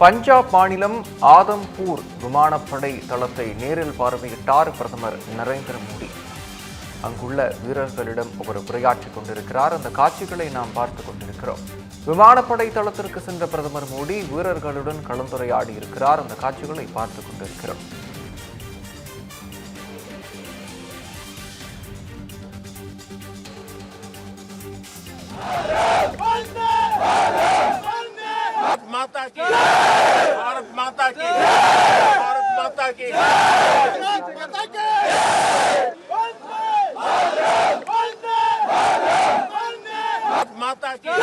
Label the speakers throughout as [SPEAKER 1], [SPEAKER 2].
[SPEAKER 1] பஞ்சாப் மாநிலம் ஆதம்பூர் விமானப்படை தளத்தை நேரில் பார்வையிட்டார் பிரதமர் நரேந்திர மோடி. அங்குள்ள வீரர்களிடம் அவர் உரையாற்றிக் கொண்டிருக்கிறார். அந்த காட்சிகளை நாம் பார்த்துக் கொண்டிருக்கிறோம். விமானப்படை தளத்திற்கு சென்ற பிரதமர் மோடி வீரர்களுடன் கலந்துரையாடி இருக்கிறார். அந்த காட்சிகளை பார்த்துக் கொண்டிருக்கிறோம்.
[SPEAKER 2] माता की भारत माता की भारत माता की माता की भारत माता की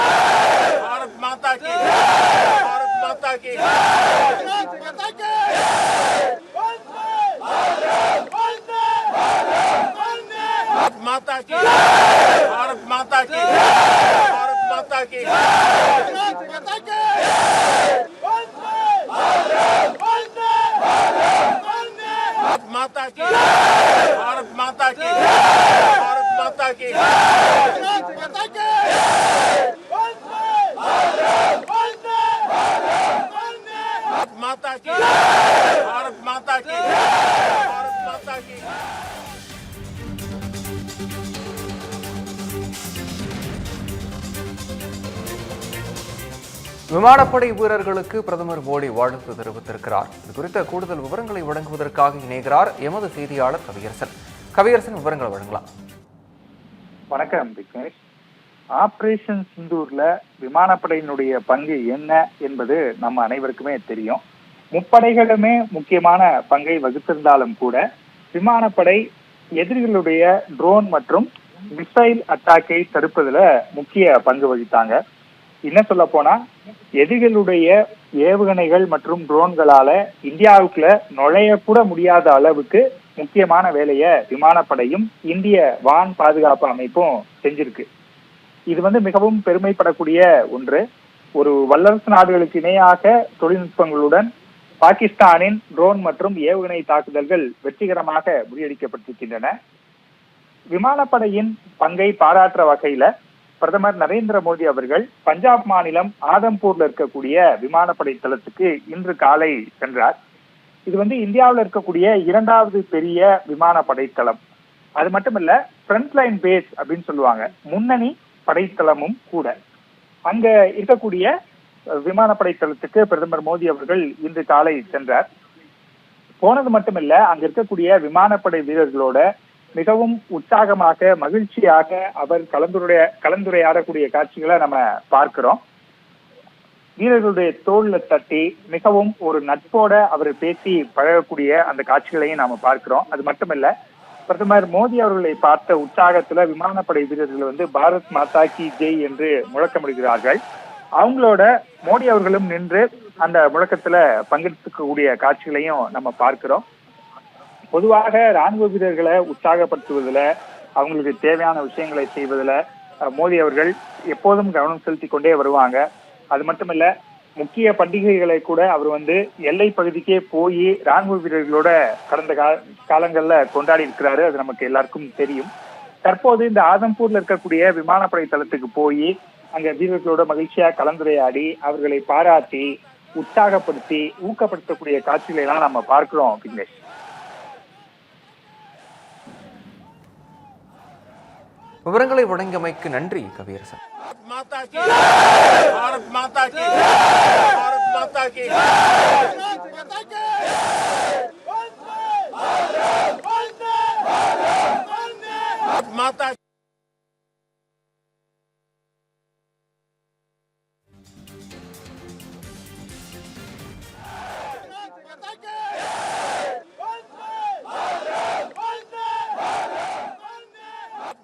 [SPEAKER 2] भारत माता की माता की भारत माता की भारत माता की माता की भारत माता की भारत माता की माता की भारत माता की भारत माता की
[SPEAKER 1] விமானப்படை வீரர்களுக்கு பிரதமர் மோடி வாழ்த்து தெரிவித்திருக்கிறார். இது குறித்த கூடுதல் விவரங்களை வழங்குவதற்காக இணைகிறார் எமது செய்தியாளர் கவியரசன். கவியரசன், விவரங்களை வழங்கலாம்.
[SPEAKER 3] வணக்கம் விக்னேஷ். ஆபரேஷன் சிந்தூர்ல விமானப்படையினுடைய பங்கு என்ன என்பது நம்ம அனைவருக்குமே தெரியும். முப்படைகளுமே முக்கியமான பங்கை வகித்திருந்தாலும் கூட விமானப்படை எதிரிகளுடைய ட்ரோன் மற்றும் மிசைல் அட்டாக்கை தடுப்பதுல முக்கிய பங்கு வகித்தாங்க. என்ன சொல்ல போனா, எதிரிகளுடைய ஏவுகணைகள் மற்றும் ட்ரோன்களால இந்தியாவுக்குள்ள நுழையக்கூட முடியாத அளவுக்கு முக்கியமான வேலையை விமானப்படையும் இந்திய வான் பாதுகாப்பு அமைப்பும் செஞ்சிருக்கு. இது மிகவும் பெருமைப்படக்கூடிய ஒன்று. ஒரு வல்லரசு நாடுகளுக்கு இணையாக தொழில்நுட்பங்களுடன் பாகிஸ்தானின் ட்ரோன் மற்றும் ஏவுகணை தாக்குதல்கள் வெற்றிகரமாக முறியடிக்கப்பட்டிருக்கின்றன. விமானப்படையின் பங்கை பாராட்டுற வகையில பிரதமர் நரேந்திர மோடி அவர்கள் பஞ்சாப் மாநிலம் ஆதம்பூர்ல இருக்கக்கூடிய விமானப்படை தளத்துக்கு இன்று காலை சென்றார். இது இந்தியாவில் இருக்கக்கூடிய இரண்டாவது பெரிய விமானப்படை தளம். அது மட்டுமல்ல, ஃப்ரண்ட் லைன் பேஸ் அப்படின்னு சொல்லுவாங்க, முன்னணி படைத்தளமும் கூட. அங்க இருக்கக்கூடிய விமானப்படை தளத்துக்கு பிரதமர் மோடி அவர்கள் இன்று காலை சென்றார். போனது மட்டுமில்ல, அங்க இருக்கக்கூடிய விமானப்படை வீரர்களோட மிகவும் உற்சாகமாக மகிழ்ச்சியாக அவர் கலந்துரையாடக்கூடிய காட்சிகளை நம்ம பார்க்கிறோம். வீரர்களுடைய தோல்ல தட்டி மிகவும் ஒரு நட்போட அவர் பேசி பழகக்கூடிய அந்த காட்சிகளையும் நாம பார்க்கிறோம். அது மட்டுமல்ல, பிரதமர் மோடி அவர்களை பார்த்த உற்சாகத்துல விமானப்படை வீரர்கள் பாரத் மாதா கி ஜெய் என்று முழக்கமிடுகிறார்கள். அவங்களோட மோடி அவர்களும் நின்று அந்த முழக்கத்துல பங்கெடுக்கக்கூடிய காட்சிகளையும் நம்ம பார்க்கிறோம். பொதுவாக ராணுவ வீரர்களை உற்சாகப்படுத்துவதில், அவங்களுக்கு தேவையான விஷயங்களை செய்வதில் மோடி அவர்கள் எப்போதும் கவனம் செலுத்தி கொண்டே வருவாங்க. அது மட்டுமல்ல, முக்கிய பண்டிகைகளை கூட அவர் எல்லை பகுதிக்கே போய் ராணுவ வீரர்களோட கடந்த காலங்கள்ல கொண்டாடி இருக்கிறாரு. அது நமக்கு எல்லாருக்கும் தெரியும். தற்போது இந்த ஆதம்பூர்ல இருக்கக்கூடிய விமானப்படை தளத்துக்கு போய் அங்க வீரர்களோட மகிழ்ச்சியா கலந்துரையாடி அவர்களை பாராட்டி உற்சாகப்படுத்தி ஊக்கப்படுத்தக்கூடிய காட்சிகளை எல்லாம் நம்ம பார்க்கிறோம் விக்னேஷ்.
[SPEAKER 1] விவரங்களை வழங்கியமைக்கு நன்றி கவியரசன்.
[SPEAKER 2] माता की भारत माता की भारत माता की माता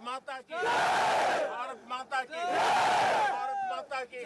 [SPEAKER 2] माता की भारत माता की भारत माता की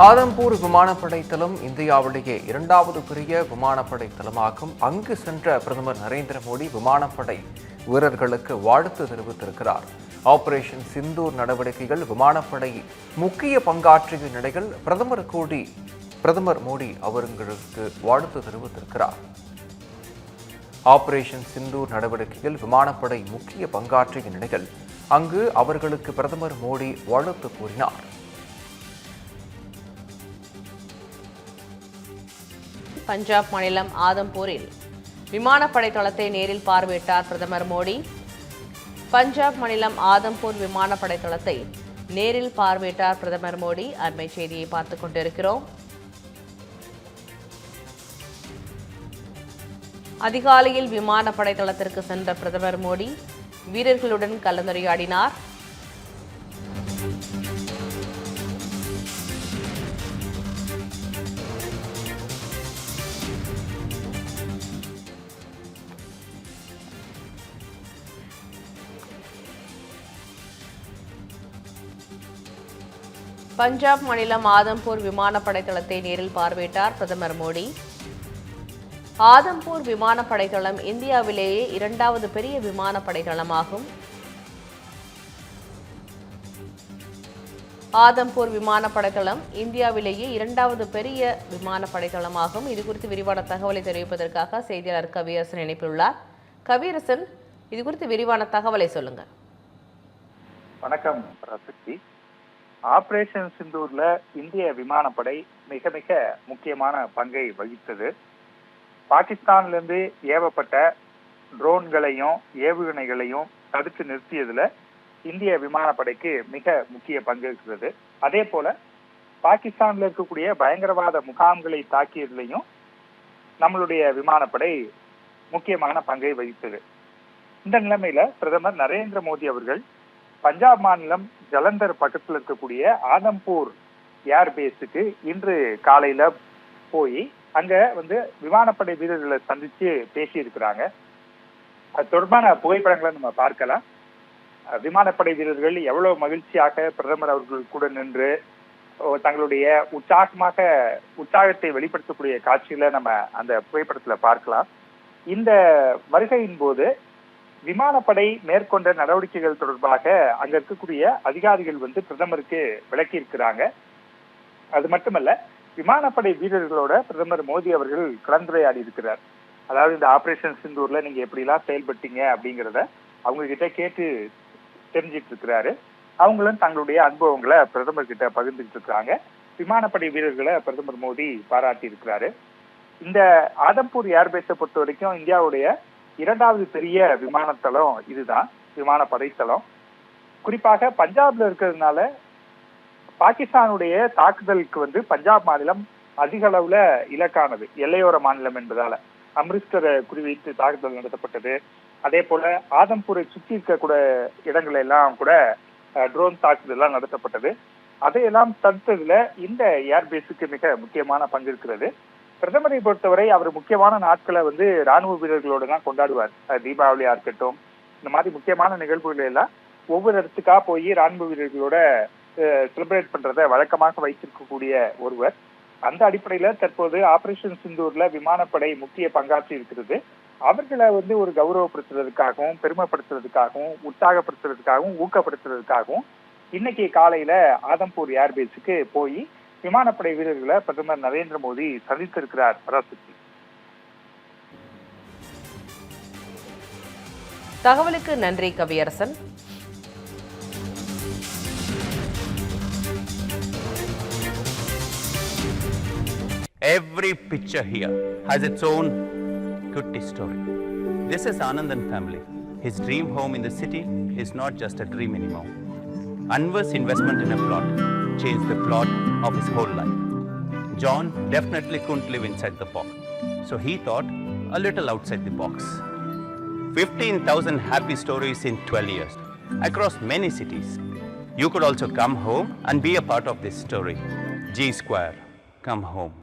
[SPEAKER 1] ஆதம்பூர் விமானப்படை தளம் இந்தியாவிலேயே இரண்டாவது பெரிய விமானப்படை தளமாகும். அங்கு சென்ற பிரதமர் நரேந்திர மோடி விமானப்படை வீரர்களுக்கு வாழ்த்து தெரிவித்திருக்கிறார். ஆபரேஷன் சிந்தூர் நடவடிக்கைகள் விமானப்படை முக்கிய பங்காற்றிய நிலையில் பிரதமர் மோடி அவர்களுக்கு வாழ்த்து தெரிவித்திருக்கிறார். ஆபரேஷன் சிந்தூர் நடவடிக்கையில் விமானப்படை முக்கிய பங்காற்றிய நிலையில் அங்கு அவர்களுக்கு பிரதமர் மோடி வாழ்த்து கூறினார்.
[SPEAKER 4] பஞ்சாப் மாநிலம் ஆதம்பூரில் விமானப்படை தளத்தை நேரில் பார்வையிட்டார் பிரதமர் மோடி. பஞ்சாப் மாநிலம் ஆதம்பூர் விமானப்படை தளத்தை நேரில் பார்வையிட்டார் பிரதமர் மோடி. அண்மை செய்தியை பார்த்துக் கொண்டிருக்கிறோம். அதிகாலையில் விமானப்படை தளத்திற்கு சென்ற பிரதமர் மோடி வீரர்களுடன் கலந்துரையாடினார். பஞ்சாப் மாநிலம் ஆதம்பூர் விமானப்படை தளத்தை நேரில் பார்வையிட்டார் பிரதமர் மோடி. ஆதம்பூர் விமானப்படை தளம் இந்தியாவிலேயே இரண்டாவது பெரிய விமானப்படை தளமாகும். ஆதம்பூர் விமானப்படை தளம் இந்தியாவிலேயே இரண்டாவது பெரிய விமானப்படை தளமாகும். இதுகுறித்து விரிவான தகவலை தெரிவிப்பதற்காக செய்தியாளர் கவியரசன் இணைப்பிலுள்ளார். கவியரசன், இதுகுறித்து விரிவான தகவலை சொல்லுங்க.
[SPEAKER 3] வணக்கம் ரசித்தி. ஆபரேஷன் சிந்தூர்ல இந்திய விமானப்படை மிக மிக முக்கியமான பங்கை வகித்தது. பாகிஸ்தான்லேருந்து ஏவப்பட்ட ட்ரோன்களையும் ஏவுகணைகளையும் தடுத்து நிறுத்தியதுல இந்திய விமானப்படைக்கு மிக முக்கிய பங்கு இருக்கிறது. அதே போல பாகிஸ்தான்ல இருக்கக்கூடிய பயங்கரவாத முகாம்களை தாக்கியதுலையும் நம்மளுடைய விமானப்படை முக்கியமான பங்கை வகித்தது. இந்த நிலைமையில பிரதமர் நரேந்திர மோடி அவர்கள் பஞ்சாப் மாநிலம் ஜலந்தர் பக்கத்தில் இருக்கக்கூடிய ஆதம்பூர் ஏர்பேஸுக்கு இன்று காலையில போய் அங்க விமானப்படை வீரர்களை சந்திச்சு பேசி இருக்கிறாங்க. அது தொடர்பான புகைப்படங்களை நம்ம பார்க்கலாம். விமானப்படை வீரர்கள் எவ்வளவு மகிழ்ச்சியாக பிரதமர் அவர்கள் கூட நின்று தங்களுடைய உற்சாகத்தை வெளிப்படுத்தக்கூடிய காட்சிகளை நம்ம அந்த புகைப்படத்துல பார்க்கலாம். இந்த வருகையின் போது விமானப்படை மேற்கொண்ட நடவடிக்கைகள் தொடர்பாக அங்க இருக்கக்கூடிய அதிகாரிகள் பிரதமருக்கு விளக்கி இருக்கிறாங்க. அது மட்டுமல்ல, விமானப்படை வீரர்களோட பிரதமர் மோடி அவர்கள் கலந்துரையாடி இருக்கிறார். அதாவது இந்த ஆபரேஷன் சிந்தூர்ல நீங்க எப்படி எல்லாம் செயல்பட்டீங்க அப்படிங்கிறத அவங்க கிட்ட கேட்டு தெரிஞ்சிட்டு இருக்கிறாரு. அவங்களும் தங்களுடைய அனுபவங்களை பிரதமர் கிட்ட பகிர்ந்துட்டு இருக்கிறாங்க. விமானப்படை வீரர்களை பிரதமர் மோடி பாராட்டி இருக்கிறாரு. இந்த ஆதம்பூர் ஏர்பேஸை பொறுத்த வரைக்கும் இந்தியாவுடைய இரண்டாவது பெரிய விமானத்தளம் இதுதான், விமானப்படை தளம். குறிப்பாக பஞ்சாப்ல இருக்கிறதுனால பாகிஸ்தானுடைய தாக்குதலுக்கு பஞ்சாப் மாநிலம் அதிக அளவுல இலக்கானது, எல்லையோர மாநிலம் என்பதால அம்ரிஸ்டரை குறிவைத்து தாக்குதல் நடத்தப்பட்டது. அதே போல ஆதம்பூரை சுற்றி இருக்கக்கூடிய இடங்கள் எல்லாம் கூட ட்ரோன் தாக்குதல் எல்லாம் நடத்தப்பட்டது. அதையெல்லாம் தடுத்ததுல இந்த ஏர்பேஸுக்கு மிக முக்கியமான பங்கு இருக்கிறது. பிரதமரை பொறுத்தவரை அவர் முக்கியமான நாட்களை ராணுவ வீரர்களோட தான் கொண்டாடுவார். தீபாவளியா இருக்கட்டும், இந்த மாதிரி முக்கியமான நிகழ்வுகள் எல்லாம் ஒவ்வொரு இடத்துக்கா போய் ராணுவ வீரர்களோட செலிப்ரேட் பண்றதை வழக்கமாக வைத்திருக்கக்கூடிய ஒருவர். அந்த அடிப்படையில தற்போது ஆபரேஷன் சிந்தூர்ல விமானப்படை முக்கிய பங்காற்றி இருக்கிறது. அவர்களை ஒரு கௌரவப்படுத்துறதுக்காகவும் பெருமைப்படுத்துறதுக்காகவும் உற்சாகப்படுத்துறதுக்காகவும் ஊக்கப்படுத்துறதுக்காகவும் இன்னைக்கு காலையில ஆதம்பூர் ஏர்பேஸுக்கு போய் விமானப்படை வீரர்களை பிரதமர் நரேந்திர மோடி சந்தித்திருக்கிறார். பராசக்தி,
[SPEAKER 4] தகவலுக்கு நன்றி Kaviyarasan.
[SPEAKER 5] Every picture here has its own kutti story. This is Anandan family. His dream home in the city is not just a dream anymore. Anwar's investment in a plot changed the plot of his whole life. John definitely couldn't live inside the box, so he thought a little outside the box. 15,000 happy stories in 12 years across many cities. You could also come home and be a part of this story. G Square, come home.